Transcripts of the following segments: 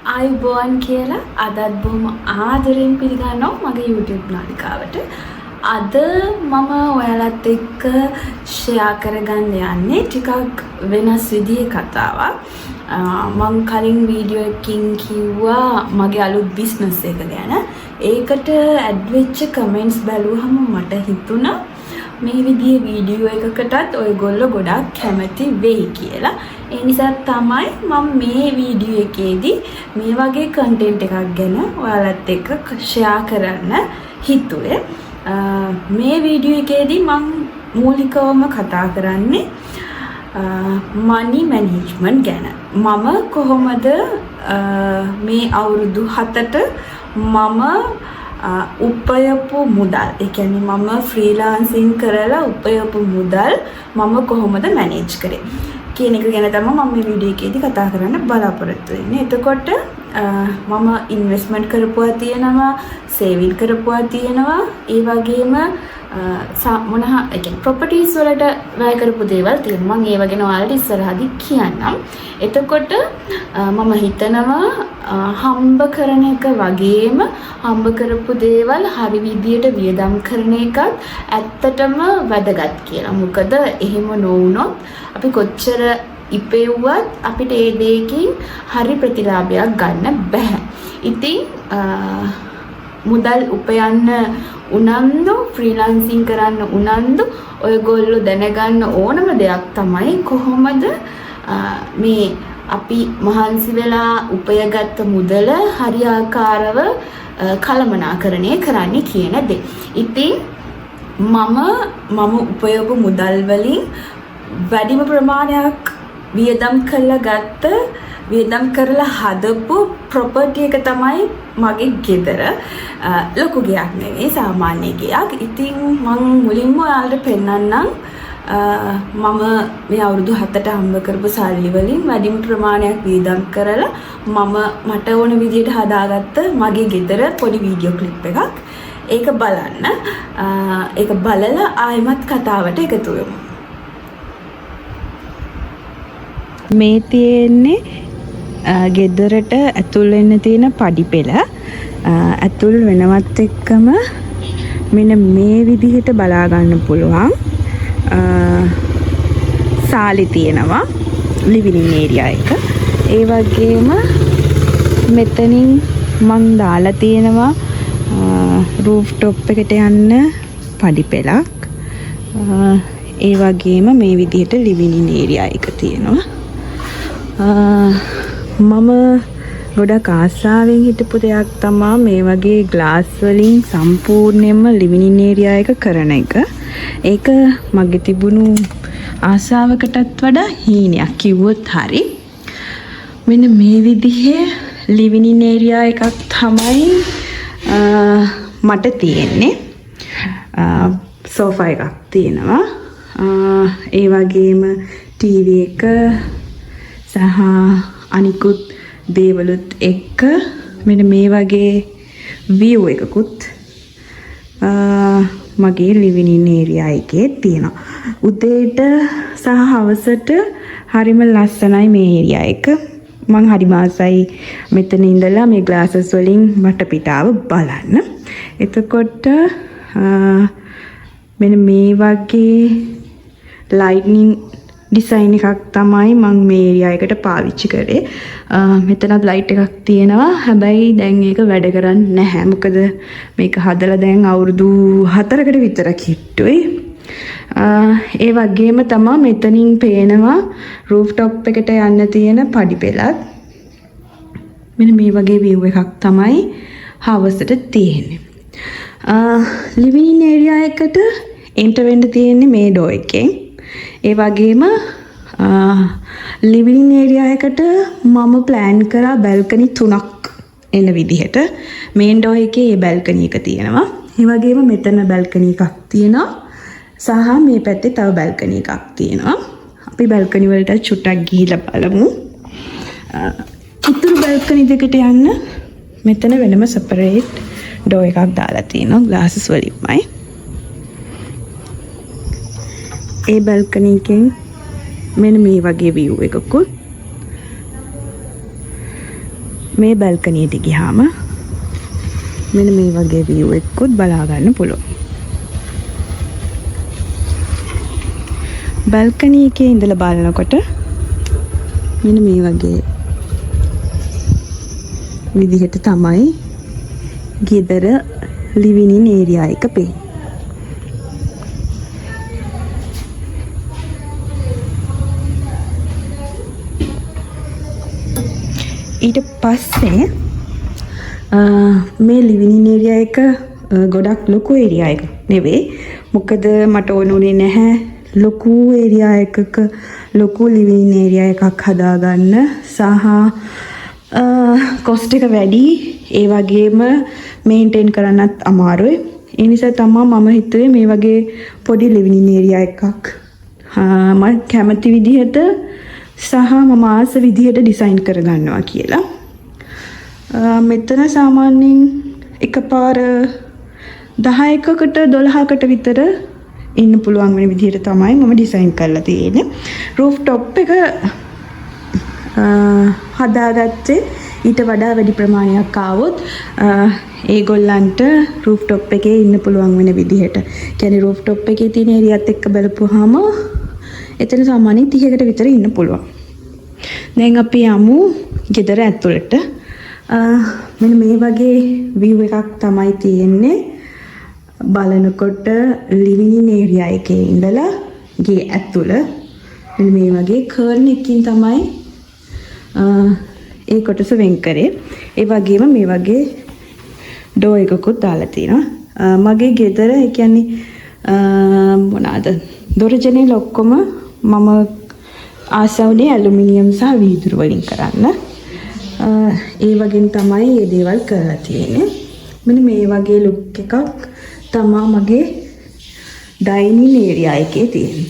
ආයුබෝවන් කියලා අදත් බොහොම ආදරෙන් පිළිගන්නවා මගේ YouTube නාලිකාවට. අද මම ඔයාලත් එක්ක ෂෙයා කරගන්න යන්නේ ටිකක් වෙනස් විදිහේ කතාවක්. මම කලින් වීඩියෝ එකකින් කිව්වා මගේ අලුත් බිස්නස් එක ගැන. ඒකට ඇඩ් වෙච්ච කමෙන්ට්ස් බැලුවහම මට හිතුණා මේ විදිහේ වීඩියෝ එකකටත් ඔයගොල්ලෝ ගොඩාක් කැමති වෙයි කියලා. ඒ නිසා තමයි මම මේ වීඩියෝ එකේදී මේ වගේ කන්ටෙන්ට් එකක් ගැන ඔයාලත් එක්ක ෂෙයා කරන්න හිතුවේ. මේ වීඩියෝ එකේදී මම මූලිකවම කතා කරන්නේ money management ගැන. මම කොහොමද මේ අවුරුදු 7ට මම උපයපු මුදල්, ඒ කියන්නේ මම ෆ්‍රීලාන්සින් කරලා උපයපු මුදල් මම කොහොමද මැනේජ් කරේ කියන එක ගැන තමයි මම මේ වීඩියෝ එකේදී කතා කරන්න බලාපොරොත්තු වෙන්නේ. එතකොට මම ඉන්වෙස්ට්මන්ට් කරපුවා තියෙනවා, සේවිං කරපුවා තියෙනවා, ඒ වගේම ඒ කියන්නේ ප්‍රොපර්ටිස් වලට වැය කරපු දේවල් තියෙනවා. මම ඒව ගැන ඔයාලට ඉස්සරහදී කියන්නම්. එතකොට මම හිතනවා හම්බ කරන එක වගේම හම්බ කරපු දේවල් හරි විදියට වියදම් කරන එකත් ඇත්තටම වැදගත් කියලා. මොකද එහෙම නොවුනොත් අපි කොච්චර ඉපෙව්වත් අපිට ඒ දෙයකින් හරි ප්‍රතිලාභයක් ගන්න බෑ. ඉතින් මුදල් උපයන්න උනන්දු, ෆ්‍රීලාන්සින් කරන්න උනන්දු ඔයගොල්ලෝ දැනගන්න ඕනම දෙයක් තමයි කොහොමද මේ අපි මහන්සි වෙලා උපයගත්ත මුදල හරියාකාරව කළමනාකරණය කරන්න කියන දේ. ඉතින් මම උපයපු මුදල් වලින් වැඩිම ප්‍රමාණයක් වියදම් කරලා හදපු ප්‍රොපර්ටි එක තමයි මගේ ගෙදර. ලොකු ගයක් නෙවෙයි, සාමාන්‍ය ගයක්. ඉතින් මම මුලින්ම ඔයාලට පෙන්නන්නම් මම මේ අවුරුදු 7ට හම්බ කරපු සල්ලි වලින් වැඩිම ප්‍රමාණයක් වියදම් කරලා මට ඕන විදිහට හදාගත්ත මගේ ගෙදර පොඩි වීඩියෝ ක්ලිප් එකක්. ඒක බලන්න. ඒක බලලා ආයෙමත් කතාවට එකතු වෙමු. මේ තියෙන්නේ ගෙදරට ඇතුල් වෙන්න තියෙන පඩි පෙළ. ඇතුල් වෙනවත් එක්කම මෙන්න මේ විදිහට බලා ගන්න පුළුවන්. සාලි තියෙනවා, ලිවිං ඒරියා එක. ඒ වගේම මෙතනින් මං දාලා තියෙනවා රූෆ් টොප් එකට යන්න පඩි පෙළක්. ඒ වගේම මේ විදිහට ලිවිං ඒරියා එක තියෙනවා. මම ගොඩක් ආසාවෙන් හිටපු දෙයක් තමයි මේ වගේ ග්ලාස් වලින් සම්පූර්ණයෙන්ම ලිවිං ඒරියා එක කරන එක. ඒක මගේ තිබුණු ආසාවකටත් වඩා හීනයක් කිව්වොත් හරි. මෙන්න මේ විදිහේ ලිවිං ඒරියා එකක් තමයි මට තියෙන්නේ. සෝෆා එකක් තියෙනවා. ඒ වගේම ටීවී එක සහ අනිකුත් දේවලුත් එක්ක මෙන්න මේ වගේ view එකකුත් මගේ ලිවිං ඒරියා එකේ තියෙනවා. උදේට සහ හවසට හරිම ලස්සනයි මේ ඒරියා එක. මං හරි මාසයි මෙතන ඉඳලා මේ ග්ලාසස් වලින් වටපිටාව බලන්න. එතකොට මෙන්න මේ වගේ ලයිට්නින් ඩිසයින් එකක් තමයි මම මේ ඒරියා එකට පාවිච්චි කරේ. මෙතනත් ලයිට් එකක් තියෙනවා. හැබැයි දැන් ඒක වැඩ කරන්නේ නැහැ. මොකද මේක හදලා දැන් අවුරුදු 4කට විතර කිට්ටුයි. ඒ වගේම තමයි මෙතනින් පේනවා රූෆ් টොප් එකට යන්න තියෙන පඩි පෙළත්. මෙන්න මේ වගේ view එකක් තමයි හවසට තියෙන්නේ. ලිවිං ඒරියා එකට එන්ටර් වෙන්න තියෙන්නේ මේ ඩෝ එකෙන්. ඒ වගේම ලිවිං ඒරියා එකට මම ප්ලෑන් කරා බැල්කනි 3ක් එන විදිහට. මේන් ඩෝ එකේ මේ බැල්කනි එක තියෙනවා. ඒ වගේම මෙතන බැල්කනි එකක් තියෙනවා. සහ මේ පැත්තේ තව බැල්කනි එකක් තියෙනවා. අපි බැල්කනි වලට චුට්ටක් ගිහිල්ලා බලමු. ඉතුරු බැල්කනි දෙකට යන්න මෙතන වෙනම සෙපරේට් ඩෝ එකක් දාලා තියෙනවා ග්ලාසස් වලින්මයි. ඒ බැල්කනි එකෙන් මෙන්න මේ වගේ view එකකුත් මේ බල්කනියට ගියාම මෙන්න මේ වගේ view එකකුත් බලා ගන්න පුළුවන්. බල්කනි එකේ ඉඳලා බලනකොට මෙන්න මේ වගේ විදිහට තමයි ගෙදර living in area එක පේන්නේ. ඊට පස්සේ මේ living in area එක ගොඩක් ලොකු area එකක් නෙවෙයි. මොකද මට ඕනුනේ නැහැ ලොකු area එකක ලොකු living in area එකක් හදාගන්න සහ cost එක වැඩි ඒ වගේම maintain කරන්නත් අමාරුයි. ඒ නිසා තමයි මම හිතුවේ මේ වගේ පොඩි living in area එකක් මම කැමති විදිහට සහ මම ආස විදිහට ඩිසයින් කරගන්නවා කියලා. මෙතන සාමාන්‍යයෙන් එකපාර 10කට 12කට විතර ඉන්න පුළුවන් වෙන විදිහට තමයි මම ඩිසයින් කරලා තියෙන්නේ. රූෆ් টොප් එක හදාගත්තේ ඊට වඩා වැඩි ප්‍රමාණයක් ආවොත් ඒගොල්ලන්ට රූෆ් টොප් එකේ ඉන්න පුළුවන් වෙන විදිහට. කියන්නේ රූෆ් টොප් එකේ තියෙන ඒරියාත් එක්ක බලපුවාම එතන සාමාන්‍යයෙන් 30කට විතර ඉන්න පුළුවන්. දැන් අපි යමු ගෙදර ඇතුළට. මෙන්න මේ වගේ view එකක් තමයි තියෙන්නේ. බලනකොට living in area එකේ ඉඳලා ගේ ඇතුළ මෙන්න මේ වගේ කර්න් එකකින් තමයි ඒ කොටස වෙන් කරේ. ඒ වගේම මේ වගේ ඩෝ එකකුත් දාලා තියෙනවා. මගේ ගෙදර ඒ කියන්නේ මොනවාද දොරජනෙල් ඔක්කොම මම ආසවුනේ ඇලුමිනියම් සහ වීදුරු වලින් කරන්න. ඒ වගේම තමයි මේ දේවල් කරලා තියෙන්නේ. මෙන්න මේ වගේ ලුක් එකක් තමයි මගේ ඩයිනින් ඒරියා එකේ තියෙන්නේ.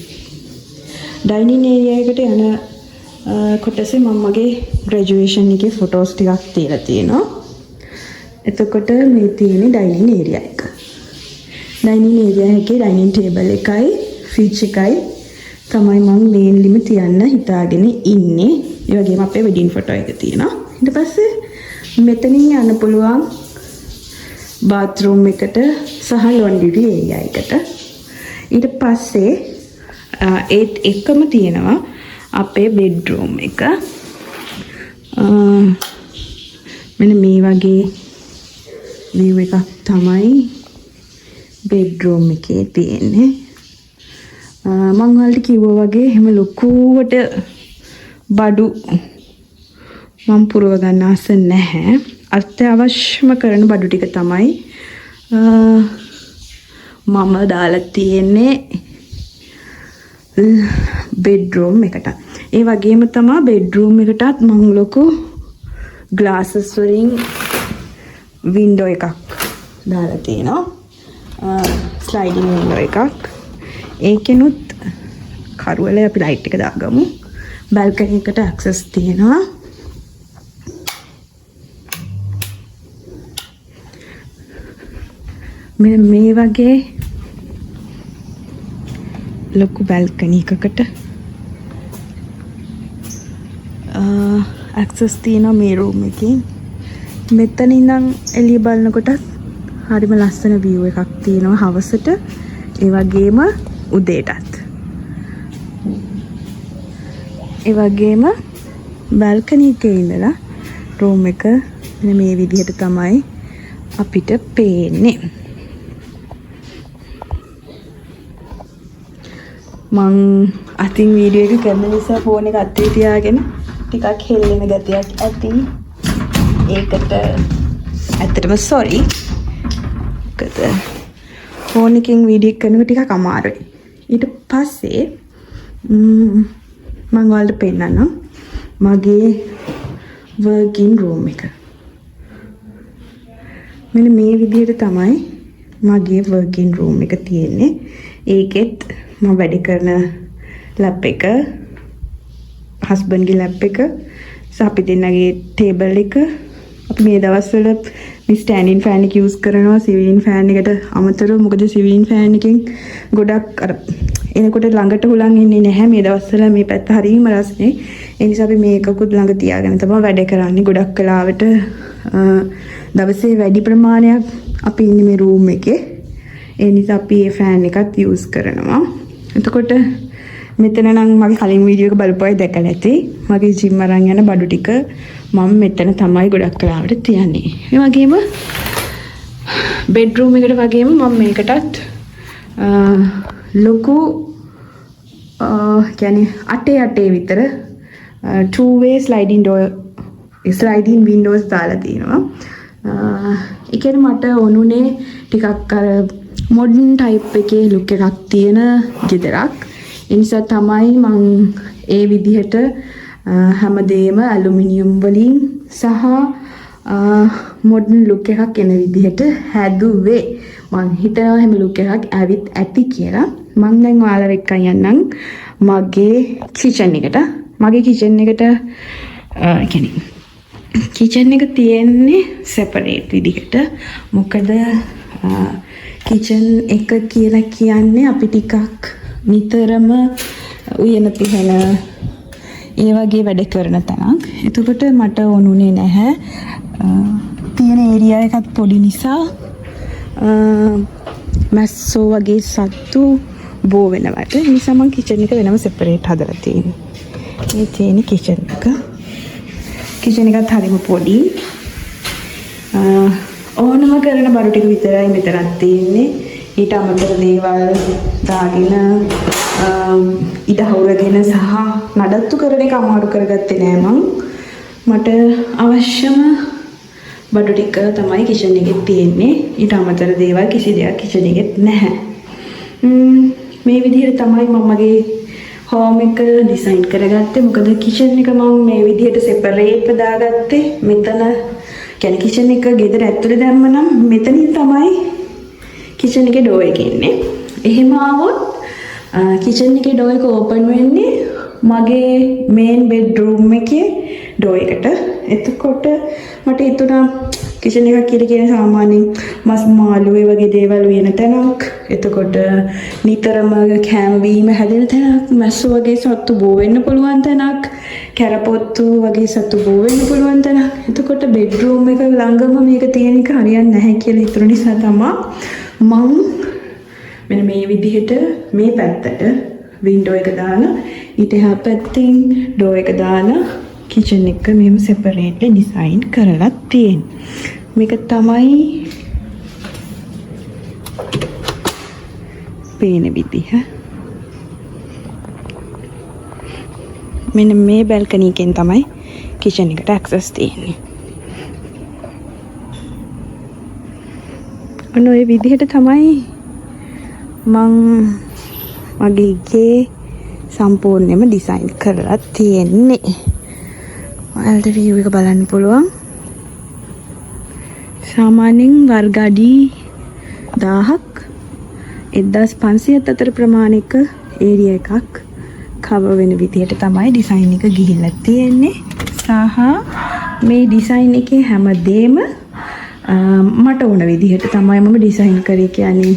ඩයිනින් ඒරියා එකට යන කොටසේ මම මගේ ග්‍රැජුවේෂන් එකේ ෆොටෝස් ටිකක් තියලා තියෙනවා. එතකොට මේ තියෙන්නේ ඩයිනින් ඒරියා එක. ඩයිනින් ඒරියා එකේ ඩයිනින් ටේබල් එකයි ෆ්‍රිජ් එකයි තමයි මම මේන්ලිම තියන්න හිතාගෙන ඉන්නේ. ඒ වගේම අපේ වෙඩින් ෆොටෝ එක තියෙනවා. ඊට පස්සේ මෙතනින් යන්න පුළුවන් බාත්රූම් එකට සහ ලොන්ඩ්‍රි ඒරියා එකට. ඊට පස්සේ ඒත් එකම තියෙනවා අපේ බෙඩ්රූම් එක. මෙන්න මේ වගේ view එකක් තමයි බෙඩ්රූම් එකේ තියෙන්නේ. මම ඔයාලට කිව්වා වගේ එහෙම ලොකුවට බඩු මම පුරව ගන්න ආස නැහැ. අත්‍යවශ්‍යම කරන බඩු ටික තමයි මම දාලා තියෙන්නේ බෙඩ්රූම් එකට. ඒ වගේම තමයි බෙඩ්රූම් එකටත් මම ලොකු ග්ලාසස් වලින් වින්ඩෝ එකක් දාලා තියෙනවා. ස්ලයිඩින් වින්ඩෝ එකක්. ඒකෙනුත් කරුවල අපි ලයිට් එක දාගමු. බල්කනි එකට ඇක්සස් තියෙනවා. මෙන්න මේ වගේ ලොකු බල්කනි එකකට ඇක්සස් තියෙනවා මේ රූම් එකෙන්. මෙතන ඉඳන් එළිය බලනකොට හරිම ලස්සන view එකක් තියෙනවා හවසට. ඒ වගේම උදේටත්. ඒ වගේම බල්කනි එකේ ඉඳලා රූම් එක මෙන්න මේ විදිහට තමයි අපිට පේන්නේ. මං අතින් වීඩියෝ එක කරන නිසා ෆෝන් එක අතේ තියාගෙන ටිකක් හෙල්ලෙන ගතියක් ඇති. ඒකට ඇත්තටම sorry. මොකද ෆෝන් එකෙන් වීඩියෝ කරනකොට ටිකක් අමාරුයි. ඊට පස්සේ මම ඔයාලට පෙන්නන්නම් මගේ working room එක. මෙන්න මේ විදිහට තමයි මගේ working room එක තියෙන්නේ. ඒකෙත් මම වැඩ කරන ලැප් එක, හස්බන්ඩ්ගේ ලැප් එක, සහ අපි දෙන්නගේ ටේබල් එක. අපි මේ දවස්වල මේ ස්ටෑන්ඩින් ෆෑන් එක යූස් කරනවා සිවිලින් ෆෑන් එකට අමතරව. මොකද සිවිලින් ෆෑන් එකෙන් ගොඩක් අර එනකොට ළඟට හුලං එන්නේ නැහැ මේ දවස්වල මේ පැත්ත හරියම රස්නේ. ඒ නිසා අපි මේකකුත් ළඟ තියාගෙන තමයි වැඩ කරන්නේ. ගොඩක් වෙලාවට දවසේ වැඩි ප්‍රමාණයක් අපි ඉන්නේ මේ රූම් එකේ. ඒ නිසා අපි මේ ෆෑන් එකත් යූස් කරනවා. එතකොට මෙතන නම් මගේ කලින් වීඩියෝ එක බලපුවයි දැකලා ඇති. මගේ ජිම් අරන් යන බඩු ටික මම මෙතන තමයි ගොඩක් වෙලාවට තියන්නේ. ඒ වගේම බෙඩ්රූම් එකට වගේම මම මේකටත් ලොකු කියන්නේ අටේ විතර two way sliding windows දාලා තියෙනවා. ඒ කියන්නේ මට ඕනුනේ ටිකක් අර modern type එකේ look එකක් තියෙන ගෙදරක්. ඒ නිසා තමයි මම ඒ විදිහට හැමදේම ඇලුමිනියම් වලින් සහ modern look එකක් එන විදිහට හැදුවේ. මං හිතනවා හැම look එකක් ඇවිත් ඇති කියලා. මං දැන් ඔයාලා එක්ක යන්නම් මගේ kitchen එකට. මගේ kitchen එකට කියන්නේ kitchen එක තියෙන්නේ separate විදිහට. මොකද kitchen එක කියලා කියන්නේ අපි ටිකක් නිතරම උයන පිහන ඒ වගේ වැඩ කරන තැනක්. එතකොට මට ඕනුනේ නැහැ තියෙන ඒරියා එකත් පොඩි නිසා මැස්සෝ වගේ සත්තු බෝ වෙනවට. ඒ නිසා මම කිචන් එක වෙනම සෙපරේට් හදලා තියෙනවා. මේ තියෙන කිචන් එක. කිචන් එකත් හරිම පොඩි. ඕනම කරන බඩු ටික විතරයි මෙතනක් තියෙන්නේ. ඊට අමතර දේවල් දාගෙන ඉඩ හවුරගෙන සහ නඩත්තු කරන එක අමාරු කරගත්තේ නෑ මං. මට අවශ්‍යම බඩු ටික තමයි කිචන් එකේ තියෙන්නේ. ඊට අමතර දේවල් කිසි දෙයක් කිචන් එකේ නැහැ. මේ විදිහට තමයි මම මගේ හෝම් එක ඩිසයින් කරගත්තේ. මොකද කිචන් එක මම මේ විදිහට සෙපරේට් දාගත්තේ. මෙතන කියන්නේ කිචන් එක ගෙදර ඇතුලේ දැම්ම නම් මෙතනින් තමයි කිචන් එකේ ඩෝ එක ඉන්නේ. එහෙම ආවොත් කිචන් එකේ ඩෝ එක ඕපන් වෙන්නේ මගේ මේන් බෙඩ්රූම් එකේ ඩෝ එකට. එතකොට මට හිතුණා කිචන් එකක් කියලා කියන සාමාන්‍යයෙන් මස් මාළු ඒ වගේ දේවල් උයන තැනක්. එතකොට නිතරම කැම්බීම හැදෙන තැනක්, මැස්සෝ වගේ සත්තු බෝ වෙන්න පුළුවන් තැනක්, කැරපොත්තු වගේ සත්තු බෝ වෙන්න පුළුවන් තැනක්. එතකොට බෙඩ්රූම් එක ළඟම මේක තියෙන එක හරියන්නේ නැහැ කියලා හිතුන නිසා තමයි මම මෙන්න මේ විදිහට මේ පැත්තට වින්ඩෝ එක දාලා ඊට එහා පැත්තෙන් ඩෝ එක දාලා කිචන් එක මෙහෙම සෙපරේට්ලි ඩිසයින් කරලා තියෙන්නේ. මේක තමයි පේන විදිහ. මෙන්න මේ බැල්කනි එකෙන් තමයි කිචන් එකට ඇක්සස් තියෙන්නේ. ඔන්න ඔය විදිහට තමයි මං මගේ ගේ සම්පූර්ණයෙන්ම ඩිසයින් කරලා තියෙන්නේ. ඔයාලට view එක බලන්න පුළුවන්. සාමාන්‍යයෙන් වර්ග අඩි 1000ක් 1500ත් අතර ප්‍රමාණික ඒරියා එකක් කවර් වෙන විදිහට තමයි ඩිසයින් එක ගිහිල්ලා තියෙන්නේ. සහ මේ ඩිසයින් එකේ හැමදේම මට ඕන විදිහට තමයි මම ඩිසයින් කරේ. කියන්නේ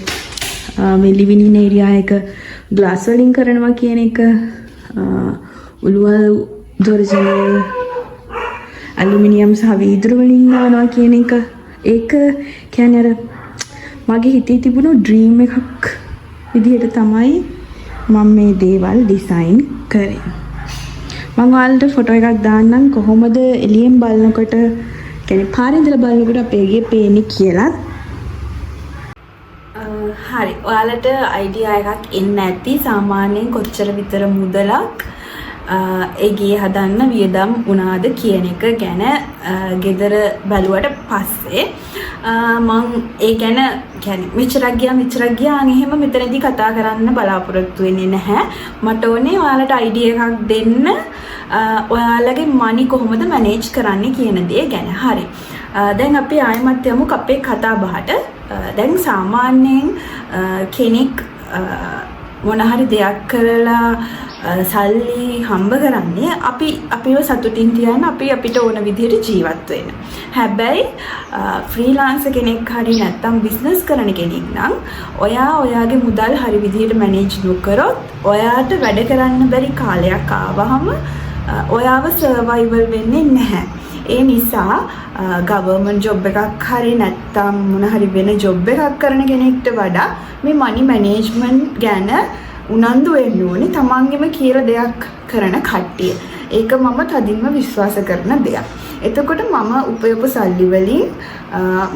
මේ ලිවිං ඉන් ඒරියා එක ග්ලාස් වලින් කරනවා කියන එක, උළුවල් දොරජන ඇලුමිනියම් සහ වීදුරු වලින් දානවා කියන එක. ඒක කියන්නේ අර මගේ හිතේ තිබුණු ඩ්‍රීම් එකක් විදිහට තමයි මම මේ දේවල් ඩිසයින් කරේ. මම ඔයාලට ෆොටෝ එකක් දාන්නම් කොහොමද එළියෙන් බලනකොට කියන්නේ පාරේ ඉඳලා බලනකොට අපේ ගේ පේන්නේ කියලා. හරි, ඔයාලට අයිඩියා එකක් එන්න ඇති සාමාන්‍යයෙන් කොච්චර විතර මුදලක් ඒ ගේ හදන්න වියදම් වුණාද කියන එක ගැන ගෙදර බැලුවට පස්සේ මම ඒ ගැන කියන්නේ මෙච්චරක් ගියා එහෙම මෙතනදී කතා කරන්න බලාපොරොත්තු වෙන්නේ නැහැ. මට ඕනේ ඔයාලට අයිඩියා එකක් දෙන්න ඔයාලගේ මනි කොහොමද මැනේජ් කරන්නේ කියන දේ ගැන. හරි, දැන් අපි ආයෙමත් යමු අපේ කතා බහට. දැන් සාමාන්‍යයෙන් කෙනෙක් මොන හරි දෙයක් කරලා සල්ලි හම්බ කරන්නේ අපි අපිව සතුටින් තියන්න අපිට ඕන විදිහට ජීවත් වෙන්න. හැබැයි ෆ්‍රීලාන්සර් කෙනෙක් හරි නැත්නම් බිස්නස් කරන කෙනෙක් නම් ඔයාගේ මුදල් හරි විදිහට මැනේජ් නොකරොත් ඔයාට වැඩ කරන්න බැරි කාලයක් ආවහම ඔයාව සර්වයිවල් වෙන්නේ නැහැ. ඒ නිසා ගවර්න්මන්ට් ජොබ් එකක් හරි නැත්නම් මොන හරි වෙන ජොබ් එකක් කරන කෙනෙක්ට වඩා මේ මනි මැනේජ්මන්ට් ගැන උනන්දු වෙන්න ඕනේ තමන්ගෙම කියලා දෙයක් කරන කට්ටිය. ඒක මම තදින්ම විශ්වාස කරන දෙයක්. එතකොට මම උපයපු සල්ලි වලින්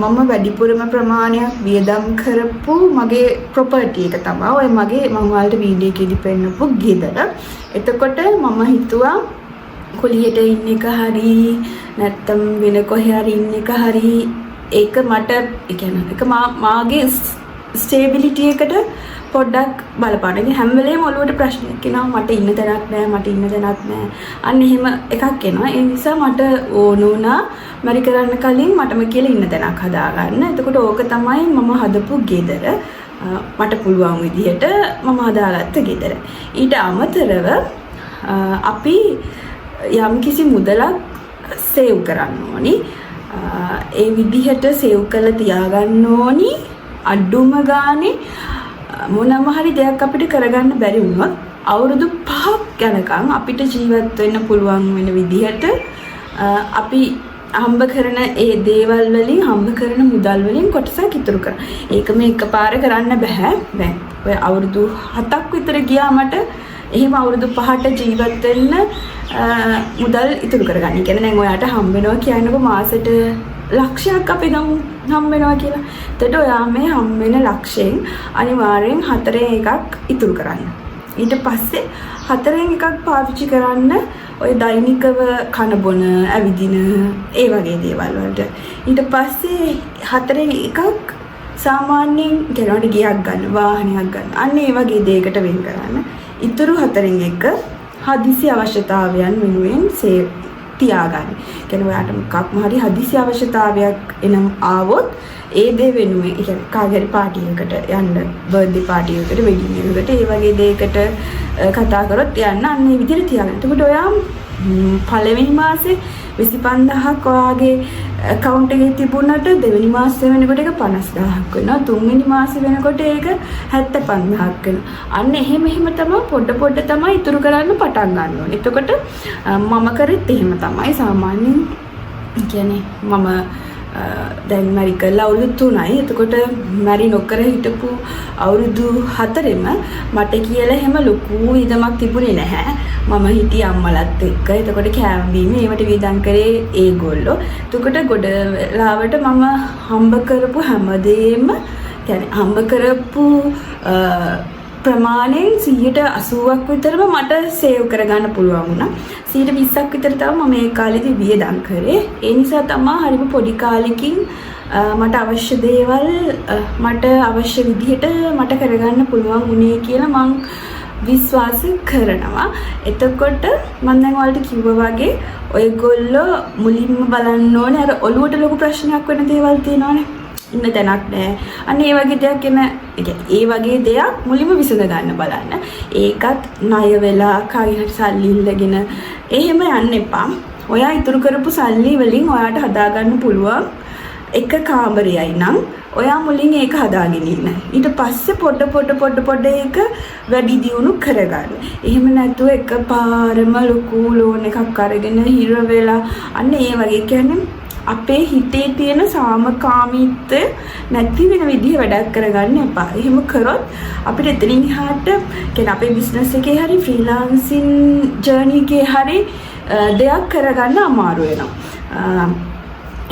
මම වැඩිපුරම ප්‍රමාණයක් වියදම් කරපු මගේ ප්‍රොපර්ටි එක තමයි ඔය මම ඔයාලට වීඩියෝ එකේදී පෙන්නපු ගෙදර. එතකොට මම හිතුවා කොලියට ඉන්න එක හරි නැත්තම් වෙන කොහේ හරි ඉන්න එක හරි ඒක මට ඒක මාගේ ස්ටේබිලිටි එකට පොඩ්ඩක් බලපාන. ඉතින් හැම වෙලේම ඔළුවට ප්‍රශ්නයක් එනවා මට ඉන්න තැනක් නැහැ. අන්න එහෙම එකක් එනවා. ඒ නිසා මට ඕන වුණා මරි කරන්න කලින් මටම කියලා ඉන්න තැනක් හදාගන්න. එතකොට ඕක තමයි මම හදපු ගෙදර. මට පුළුවන් විදිහට මම හදාගත්ත ගෙදර. ඊට අමතරව අපි යම්කිසි මුදලක් සේව් කරන්න ඕනි. ඒ විදිහට සේව් කරලා තියාගන්න ඕනි. අඩුම ගානේ මොනම හරි දෙයක් අපිට කරගන්න බැරි වුණොත් අවුරුදු 5ක් යනකම් අපිට ජීවත් වෙන්න පුළුවන් වෙන විදිහට අපි හම්බ කරන ඒ දේවල් වලින් හම්බ කරන මුදල් වලින් කොටසක් ඉතුරු කරා. ඒක මේ එකපාර කරන්න බෑ. දැන් ඔය අවුරුදු 7ක් විතර ගියා මට එහෙම අවුරුදු 5ට ජීවත් වෙන්න මුදල් ඉතුරු කරගන්න. ඒ කියන්නේ දැන් ඔයාට හම්බ වෙනවා කියනකො මාසෙට ලක්ෂයක් අපි ගමු හම්බ වෙනවා කියලා. එතකොට ඔයා මේ හම්බ වෙන ලක්ෂයෙන් අනිවාර්යෙන් 4න් එකක් ඉතුරු කරන්න. ඊට පස්සේ 4න් එකක් පාවිච්චි කරන්න ඔය දෛනිකව කන බොන, ඇවිදින ඒ වගේ දේවල් වලට. ඊට පස්සේ 4න් එකක් සාමාන්‍යයෙන් ගෙනවට ගියක් ගන්න, වාහනයක් ගන්න. අන්න ඒ වගේ දෙයකට වෙන් කරන්න. ඉතුරු 4න් එක හදිසි අවශ්‍යතාවයන් වෙනුවෙන් තියාගන්න. කියන්නේ ඔයාට මොකක්ම හරි හදිසි අවශ්‍යතාවයක් එනම් ආවොත් ඒ දේ වෙනුවෙන් කියන්නේ කාගේ හරි පාටි එකකට යන්න, බර්ත්ඩේ පාටි එකකට, වෙඩින් එකකට ඒ වගේ දෙයකට කතා කරොත් යන්න අන්න මේ විදිහට තියාගන්න. එතකොට ඔයා පළවෙනි මාසේ 25000ක් ඔයාගේ account එකේ තිබුණාට දෙවෙනි මාසේ වෙනකොට ඒක 50000ක් වෙනවා. තුන්වෙනි මාසේ වෙනකොට ඒක 75000ක් වෙනවා. අන්න එහෙම තමයි පොඩ තමයි ඉතුරු කරන්න පටන් ගන්න ඕනේ. එතකොට මම කරෙත් එහෙම තමයි සාමාන්‍යයෙන් කියන්නේ මම දැන් මරි කළා අවුරුදු 3යි. එතකොට මරි නොකර හිටපු අවුරුදු 4ෙම මට කියලා එහෙම ලොකු ඉදමක් තිබුණේ නැහැ. මම හිටිය අම්මලත් එක්ක. එතකොට කෑම බීම ඒවට වියදම් කරේ ඒගොල්ලෝ. එතකොට ගොඩ වෙලාවට මම හම්බ කරපු හැමදේම කියන්නේ හම්බ කරපු ප්‍රමාණයෙන් 180ක් විතරම මට සේව් කරගන්න පුළුවන් වුණා. 120ක් විතර තමයි මම මේ කාලේදී වියදම් කරේ. ඒ නිසා තමයි හරිම පොඩි කාලෙකින් මට අවශ්‍ය දේවල් මට අවශ්‍ය විදිහට මට කරගන්න පුළුවන් වුණේ කියලා මම විශ්වාස කරනවා. එතකොට මම දැන් ඔයාලට කිව්වා වගේ ඔයගොල්ලෝ මුලින්ම බලන්න ඕනේ අර ඔළුවට ලොකු ප්‍රශ්නයක් වෙන දේවල් තියෙනවානේ. ඉන්න තැනක් නැහැ. අන්න ඒ වගේ දෙයක් ඒ වගේ දෙයක් මුලින්ම විසඳ ගන්න බලන්න. ඒකත් ණය වෙලා කාගේ හරි සල්ලි ඉල්ලගෙන එහෙම යන්න එපා. ඔයා ඉතුරු කරපු සල්ලි වලින් ඔයාට හදාගන්න පුළුවන් එක කාමරයයි නම් ඔයා මුලින් ඒක හදාගෙන ඉන්න. ඊට පස්සේ පොඩ ඒක වැඩි දියුණු කරගන්න. එහෙම නැතුව එකපාරම ලොකු ලෝන් එකක් අරගෙන හිර වෙලා අන්න ඒ වගේ කියන්නේ අපේ හිතේ තියෙන සාමකාමීත්වය නැති වෙන විදිහ වැඩක් කරගන්න එපා. එහෙම කරොත් අපිට එතනින් එහාට කියන්නේ අපේ බිස්නස් එකේ හරි ෆ්‍රීලාන්සින් ජර්නි එකේ හරි දෙයක් කරගන්න අමාරු වෙනවා.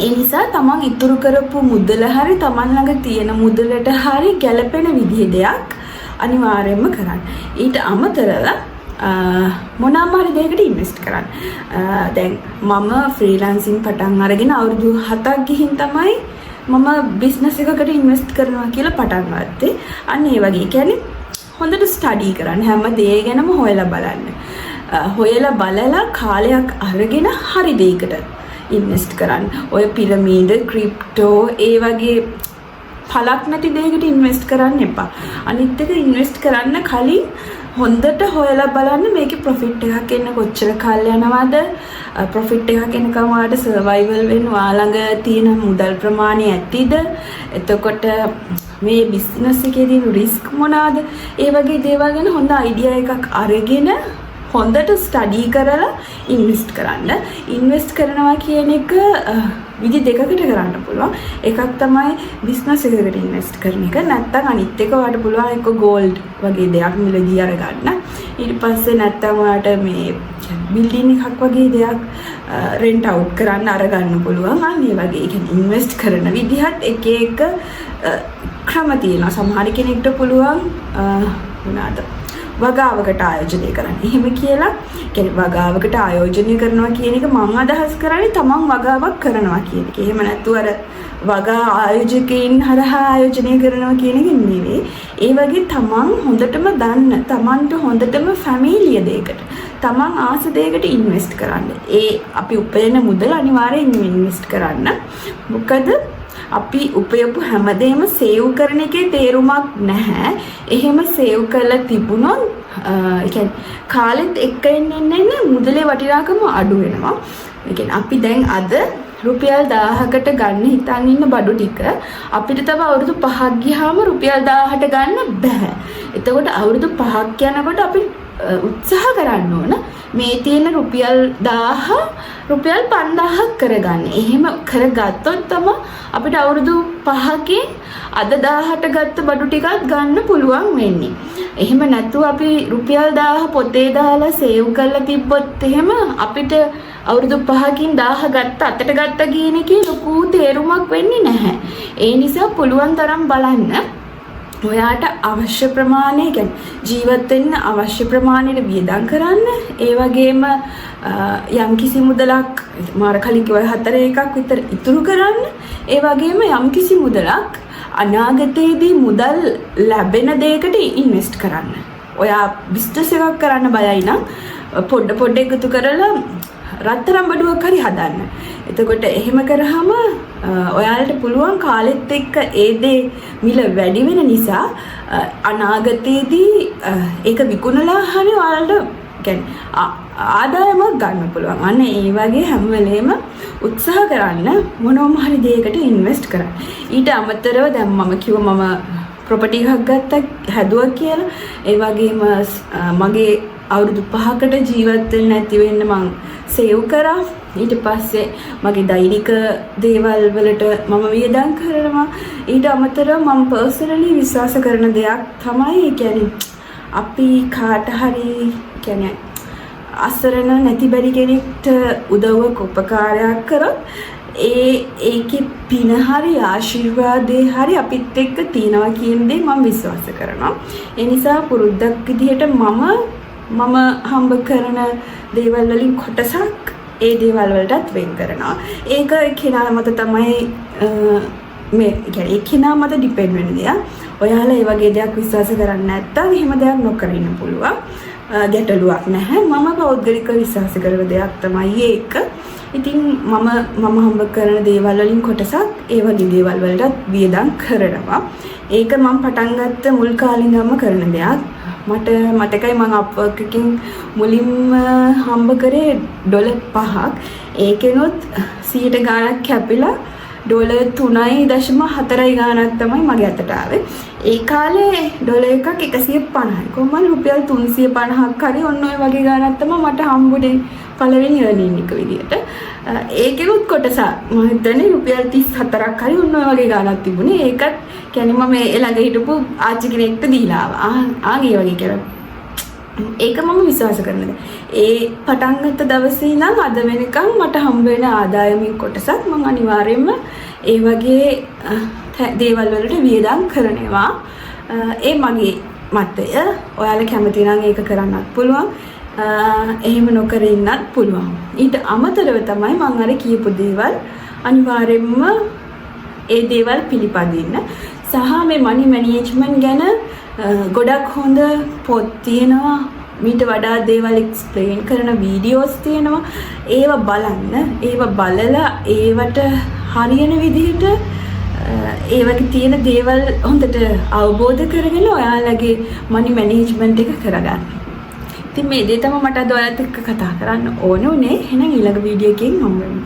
ඒ නිසා තමන් ඉතුරු කරපු මුදල හරි තමන් ළඟ තියෙන මුදලට හරි ගැළපෙන විදිහ දෙයක් අනිවාර්යයෙන්ම කරන්න. ඊට අමතරව මොනවාම හරි දෙයකට ඉන්වෙස්ට් කරන්න. දැන් මම ෆ්‍රීලාන්සින් පටන් අරගෙන අවුරුදු 7ක් ගිහින් තමයි මම බිස්නස් එකකට ඉන්වෙස්ට් කරනවා කියලා පටන් ගත්තේ. අන්න ඒ වගේ කියන්නේ හොඳට ස්ටඩි කරන්න, හැම දේ ගැනම හොයලා බලන්න. හොයලා බලලා කාලයක් අරගෙන හරි දෙයකට ඉන්වෙස්ට් කරන්න. ඔය පිරමීඩ, ක්‍රිප්ටෝ ඒ වගේ පළක් නැති දෙයකට ඉන්වෙස්ට් කරන්න එපා. අනිත් එක ඉන්වෙස්ට් කරන්න කලින් හොඳට හොයලා බලන්න මේකේ ප්‍රොෆිට් එකක් එන්න කොච්චර කාල යනවද? ප්‍රොෆිට් එකක් එනකම් ඔයාලට සර්වයිවල් වෙන්න ඔයාලඟ තියෙන මුදල් ප්‍රමාණය ඇතිද? එතකොට මේ බිස්නස් එකේ තියෙන රිස්ක් මොනවාද? ඒ වගේ දේවල් ගැන හොඳ අයිඩියා එකක් අරගෙන හොඳට ස්ටඩි කරලා ඉන්වෙස්ට් කරන්න. ඉන්වෙස්ට් කරනවා කියන එක විදි දෙකකට කරන්න පුළුවන්. එකක් තමයි බිස්නස් එකකට ඉන්වෙස්ට් කරන එක. නැත්නම් අනිත් එක ඔයාලට පුළුවන් එක්ක ගෝල්ඩ් වගේ දෙයක් මිලදී අරගන්න. ඊට පස්සේ නැත්නම් ඔයාලට මේ බිල්ඩින් එකක් වගේ දෙයක් රෙන්ට් අවුට් කරන්න අරගන්න පුළුවන්. අනේ වගේ ඒ කියන්නේ ඉන්වෙස්ට් කරන විදිහත් එක එක ක්‍රම තියෙනවා. සමහර කෙනෙක්ට පුළුවන් මොනවාද වගාවකට ආයෝජනය කරන්න. එහෙම කියලා කියන්නේ වගාවකට ආයෝජනය කරනවා කියන එක මම අදහස් කරන්නේ තමන් වගාවක් කරනවා කියන එක. එහෙම නැත්නම් අර වගා ආයෝජකයින් හරහා ආයෝජනය කරනවා කියන එක නෙවෙයි. ඒ වගේ තමන් හොඳටම දන්න, තමන්ට හොඳටම ෆැමිලිය දෙයකට, තමන් ආස දෙයකට ඉන්වෙස්ට් කරන්න. ඒ අපි උපයන මුදල අනිවාර්යෙන් ඉන්වෙස්ට් කරන්න. මොකද අපි උපයපු හැමදේම සේව් කරන එකේ තේරුමක් නැහැ. එහෙම සේව් කරලා තිබුණොත් ඒ කියන්නේ කාලෙත් එක්ක එන්න මුදලේ වටිනාකම අඩු වෙනවා. ඒ කියන්නේ අපි දැන් අද රුපියල් 1000කට ගන්න හිතන් ඉන්න බඩු ටික අපිට තව අවුරුදු 5ක් ගියාම රුපියල් 1000ට ගන්න බෑ. එතකොට අවුරුදු 5ක් යනකොට අපි උත්සාහ කරන්න ඕන මේ තියෙන රුපියල් 1000 රුපියල් 5000ක් කරගන්න. එහෙම කරගත්තොත් තමයි අපිට අවුරුදු 5කින් අද 1000ට ගත්ත බඩු ටිකක් ගන්න පුළුවන් වෙන්නේ. එහෙම නැතුව අපි රුපියල් 1000 පොතේ දාලා සේව් කරලා තිබ්බොත් එහෙම අපිට අවුරුදු 5කින් 1000 ගත්ත අතට ගත්ත කියන එකේ ලොකු තේරුමක් වෙන්නේ නැහැ. ඒ නිසා පුළුවන් තරම් බලන්න ඔයාට අවශ්‍ය ප්‍රමාණය කියන්නේ ජීවත් වෙන්න අවශ්‍ය ප්‍රමාණයට වියදම් කරන්න. ඒ වගේම යම්කිසි මුදලක් මාර කලින් කිව්වා 4 එකක් විතර ඉතුරු කරන්න. ඒ වගේම යම්කිසි මුදලක් අනාගතයේදී මුදල් ලැබෙන දෙයකට ඉන්වෙස්ට් කරන්න. ඔයා බිස්නස් එකක් කරන්න බයයි නම් පොඩ එකතු කරලා රත්තරන් බඩුවක් හරි හදන්න. එතකොට එහෙම කරාම ඔයාලට පුළුවන් කාලෙත් එක්ක ඒ දේ මිල වැඩි වෙන නිසා අනාගතයේදී ඒක විකුණලා හරි ඔයාලට කියන්නේ ආදායමක් ගන්න පුළුවන්. අන්න ඒ වගේ හැම වෙලේම උත්සාහ කරන්න මොනවම හරි දෙයකට ඉන්වෙස්ට් කරන්න. ඊට අමතරව දැන් මම කිව්වා මම ප්‍රොපර්ටි එකක් ගත්තා හැදුවා කියලා. ඒ වගේම මගේ අවුරුදු 5කට ජීවත් වෙන්න නැති වෙන්න මං සේව් කරා. ඊට පස්සේ මගේ දෛනික දේවල් වලට මම වියදම් කරනවා. ඊට අමතරව මම පර්සනලි විශ්වාස කරන දෙයක් තමයි කියන්නේ අපි කාට හරි කියන්නේ අසරණ නැති බැරි කෙනෙක්ට උදව්වක් උපකාරයක් කරොත් ඒකේ පින හරි ආශිර්වාදේ හරි අපිත් එක්ක තියනවා කියන දේ මම විශ්වාස කරනවා. ඒ නිසා පුරුද්දක් විදිහට මම හම්බ කරන දේවල් වලින් කොටසක් ඒ දේවල් වලටත් වෙන් කරනවා. ඒක කෙනා මත තමයි මේ කියන්නේ කෙනා මත ඩිපෙන්ඩ් වෙන දෙයක්. ඔයාලා ඒ වගේ දෙයක් විශ්වාස කරන්නේ නැත්නම් එහෙම දෙයක් නොකර ඉන්න පුළුවන්. ගැටලුවක් නැහැ. මම පෞද්ගලික විශ්වාස කරන දෙයක් තමයි ඒක. ඉතින් මම හම්බ කරන දේවල් වලින් කොටසක් ඒ වගේ දේවල් වලටත් වියදම් කරනවා. ඒක මම පටන් ගත්ත මුල් කාලේ ඉඳන්ම කරන දෙයක්. මට මතකයි මම අප්වර්ක් එකකින් මුලින්ම හම්බ කරේ $5ක්. ඒකෙනොත් 100 ගාණක් කැපිලා $3.4 ගාණක් තමයි මගේ අතට ආවේ. ඒ කාලේ ඩොලර් එකක් 150යි. කොහොමද රුපියල් 350ක් හරි ඔන්න ඔය වගේ ගාණක් තමයි මට හම්බුනේ පළවෙනි earning එක විදියට. ඒකෙනුත් කොටස මම හිතන්නේ රුපියල් 34ක් හරි ඔන්න ඔය වගේ ගාණක් තිබුණේ. ඒකත් කියන්නේ මම ඒ ළඟ හිටපු ආච්චි කෙනෙක්ට දීලා ආවා. ආගේ වගේ කරා. ඒක මම විශ්වාස කරනවා. ඒ පටන් ගත්ත දවසේ ඉඳන් අද වෙනකන් මට හම්බ වෙන ආදායමින් කොටසක් මම අනිවාර්යයෙන්ම ඒ වගේ දේවල් වලට වියදම් කරනවා. ඒ මගේ මතය. ඔයාලා කැමති නම් ඒක කරන්නත් පුළුවන්. එහෙම නොකර ඉන්නත් පුළුවන්. ඊට අමතරව තමයි මම අර කියපු දේවල් අනිවාර්යයෙන්ම ඒ දේවල් පිළිපදින්න. සහ මේ මනි මැනේජ්මන්ට් ගැන ගොඩක් හොඳ පොත් තියෙනවා. මීට වඩා දේවල් එක්ස්ප්ලেইন කරන වීඩියෝස් තියෙනවා. ඒව බලන්න. ඒව බලලා ඒවට හරියන විදිහට ඒ වගේ තියෙන දේවල් හොඳට අවබෝධ කරගෙන ඔයාලගේ මනි මැනේජ්මන්ට් එක කරගන්න. ඉතින් මේ දේ තමයි මට අද ඔයාලත් එක්ක කතා කරන්න ඕනේ උනේ. එහෙනම් ඊළඟ වීඩියෝ එකකින් හම්බ වෙමු.